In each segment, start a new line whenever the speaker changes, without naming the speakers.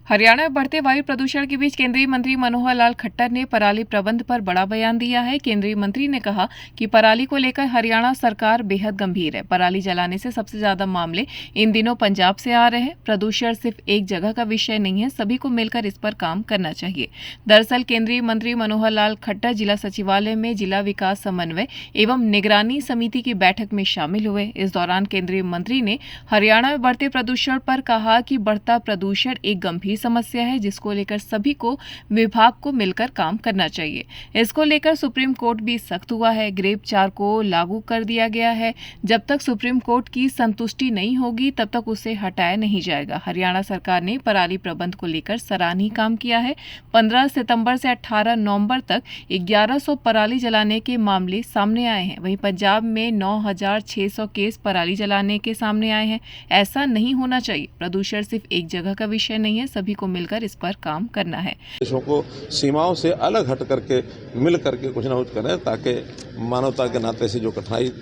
हरियाणा में बढ़ते वायु प्रदूषण के बीच केंद्रीय मंत्री मनोहर लाल खट्टर ने पराली प्रबंध पर बड़ा बयान दिया है। केंद्रीय मंत्री ने कहा कि पराली को लेकर हरियाणा सरकार बेहद गंभीर है। पराली जलाने से सबसे ज्यादा मामले इन दिनों पंजाब से आ रहे हैं। प्रदूषण सिर्फ एक जगह का विषय नहीं है, सभी को मिलकर इस पर काम करना चाहिए। दरअसल केंद्रीय मंत्री मनोहर लाल खट्टर जिला सचिवालय में जिला विकास समन्वय एवं निगरानी समिति की बैठक में शामिल हुए। इस दौरान केंद्रीय मंत्री ने हरियाणा में बढ़ते प्रदूषण पर कहा कि बढ़ता प्रदूषण एक गंभीर समस्या है, जिसको लेकर सभी को विभाग को मिलकर काम करना चाहिए। इसको लेकर सुप्रीम कोर्ट भी सख्त हुआ है। ग्रेप 4 को लागू कर दिया गया है। जब तक सुप्रीम कोर्ट की संतुष्टि नहीं होगी तब तक उसे हटाया नहीं जाएगा। हरियाणा सरकार ने पराली प्रबंध को लेकर सराहनीय काम किया है। 15 सितंबर से 18 नवंबर तक 1100 पराली जलाने के मामले सामने आए हैं। वहीं पंजाब में 9600 केस पराली जलाने के सामने आए हैं। ऐसा नहीं होना चाहिए। प्रदूषण सिर्फ एक जगह का विषय नहीं है, सभी को मिलकर इस पर काम करना है।
देशों को सीमाओं से अलग हट करके मिल करके कुछ ना कुछ करें, ताकि मानवता के नाते से जो कठिनाई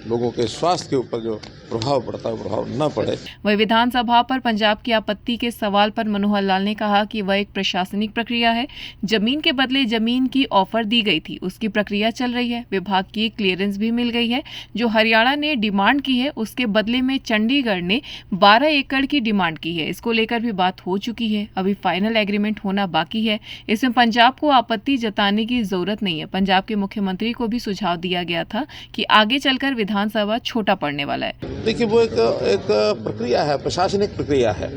लोगों के स्वास्थ्य के ऊपर जो प्रभाव पड़ता है प्रभाव न पड़े।
वही विधानसभा पर पंजाब की आपत्ति के सवाल पर मनोहर लाल ने कहा कि वह एक प्रशासनिक प्रक्रिया है। जमीन के बदले जमीन की ऑफर दी गई थी, उसकी प्रक्रिया चल रही है। विभाग की क्लियरेंस भी मिल गई है। जो हरियाणा ने डिमांड की है उसके बदले में चंडीगढ़ ने 12 एकड़ की डिमांड की है। इसको लेकर भी बात हो चुकी है। अभी फाइनल एग्रीमेंट होना बाकी है। इसमें पंजाब को आपत्ति जताने की जरूरत नहीं है। पंजाब के मुख्यमंत्री को भी सुझाव दिया गया था कि आगे चलकर विधानसभा छोटा पड़ने वाला है।
देखिए, वो एक प्रक्रिया है, प्रशासनिक प्रक्रिया है।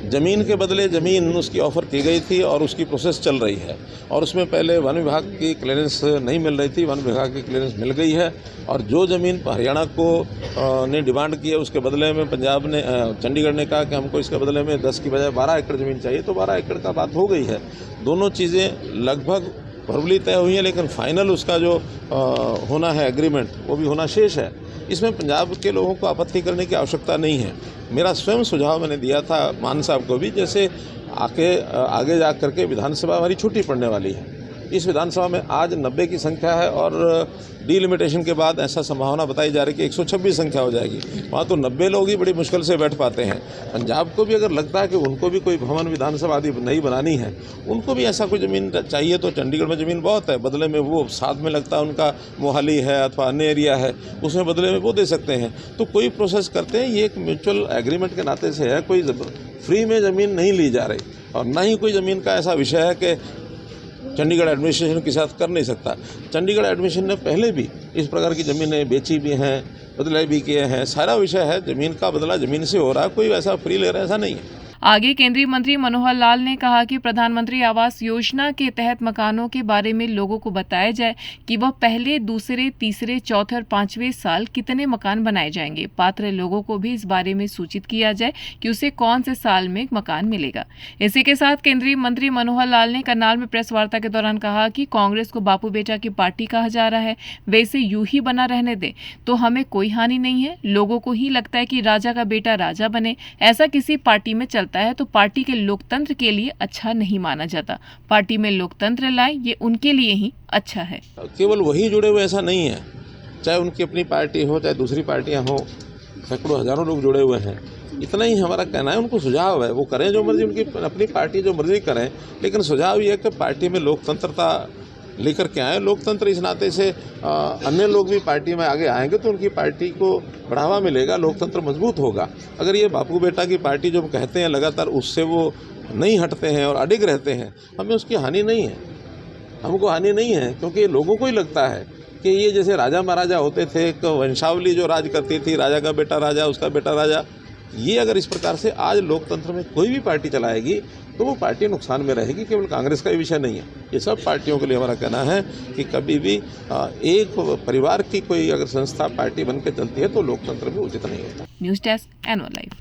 जमीन के बदले जमीन उसकी ऑफर की गई थी और उसकी प्रोसेस चल रही है। और उसमें पहले वन विभाग की क्लियरेंस नहीं मिल रही थी, वन विभाग की क्लियरेंस मिल गई है। और जो जमीन हरियाणा को ने डिमांड की है उसके बदले में पंजाब ने चंडीगढ़ ने कहा कि हमको इसके बदले में 10 की बजाय 12 एकड़ जमीन चाहिए, तो 12 एकड़ का बात हो गई है। दोनों चीज़ें लगभग वर्बली तय हुई है, लेकिन फाइनल उसका जो होना है एग्रीमेंट, वो भी होना शेष है। इसमें पंजाब के लोगों को आपत्ति करने की आवश्यकता नहीं है। मेरा स्वयं सुझाव मैंने दिया था मान साहब को भी, जैसे आगे जा करके विधानसभा हमारी छुट्टी पड़ने वाली है। इस विधानसभा में आज 90 की संख्या है और डीलिमिटेशन के बाद ऐसा संभावना बताई जा रही है कि 126 संख्या हो जाएगी। वहाँ तो 90 लोग ही बड़ी मुश्किल से बैठ पाते हैं। पंजाब को भी अगर लगता है कि उनको भी कोई भवन विधानसभा आदि नहीं बनानी है, उनको भी ऐसा कोई ज़मीन चाहिए, तो चंडीगढ़ में ज़मीन बहुत है, बदले में वो साथ में लगता है उनका मोहाली है अथवा अन्य एरिया है, उसमें बदले में वो दे सकते हैं। तो कोई प्रोसेस करते हैं, ये एक म्यूचुअल एग्रीमेंट के नाते से है। कोई फ्री में ज़मीन नहीं ली जा रही और ना ही कोई ज़मीन का ऐसा विषय है कि चंडीगढ़ एडमिनिस्ट्रेशन के साथ कर नहीं सकता। चंडीगढ़ एडमिनिस्ट्रेशन ने पहले भी इस प्रकार की ज़मीनें बेची भी हैं, बदले भी किए हैं। सारा विषय है ज़मीन का बदला ज़मीन से हो रहा है, कोई ऐसा फ्री ले रहा है ऐसा नहीं है।
आगे केंद्रीय मंत्री मनोहर लाल ने कहा कि प्रधानमंत्री आवास योजना के तहत मकानों के बारे में लोगों को बताया जाए कि वह पहले, दूसरे, तीसरे, चौथे और 5वें साल कितने मकान बनाए जाएंगे। पात्र लोगों को भी इस बारे में सूचित किया जाए कि उसे कौन से साल में मकान मिलेगा। इसी के साथ केंद्रीय मंत्री मनोहर लाल ने करनाल में प्रेस वार्ता के दौरान कहा कि कांग्रेस को बापू बेटा की पार्टी कहा जा रहा है, वे इसे यूं ही बना रहने दें तो हमें कोई हानि नहीं है। लोगों को ही लगता है कि राजा का बेटा राजा बने। ऐसा किसी पार्टी में चलता है तो पार्टी के लोकतंत्र के लिए अच्छा नहीं माना जाता। पार्टी में लोकतंत्र लाए, ये उनके लिए ही अच्छा है।
केवल वही जुड़े हुए ऐसा नहीं है, चाहे उनकी अपनी पार्टी हो चाहे दूसरी पार्टियां हो, सैकड़ों हजारों लोग जुड़े हुए हैं। इतना ही हमारा कहना है, उनको सुझाव है, वो करें जो मर्जी, उनकी अपनी पार्टी जो मर्जी करें, लेकिन सुझाव ये है कि पार्टी में लोकतंत्रता लेकर के आए। लोकतंत्र इस नाते से अन्य लोग भी पार्टी में आगे आएंगे तो उनकी पार्टी को बढ़ावा मिलेगा, लोकतंत्र मजबूत होगा। अगर ये बापू बेटा की पार्टी जो कहते हैं लगातार उससे वो नहीं हटते हैं और अडिग रहते हैं, हमें उसकी हानि नहीं है, हमको हानि नहीं है, क्योंकि लोगों को ही लगता है कि ये जैसे राजा महाराजा होते थे, एक वंशावली जो राज करती थी, राजा का बेटा राजा, उसका बेटा राजा, ये अगर इस प्रकार से आज लोकतंत्र में कोई भी पार्टी चलाएगी तो वो पार्टी नुकसान में रहेगी। केवल कांग्रेस का ही विषय नहीं है, ये सब पार्टियों के लिए हमारा कहना है कि कभी भी एक परिवार की कोई अगर संस्था पार्टी बन के चलती है तो लोकतंत्र में उचित नहीं होता।
News desk, anyone live.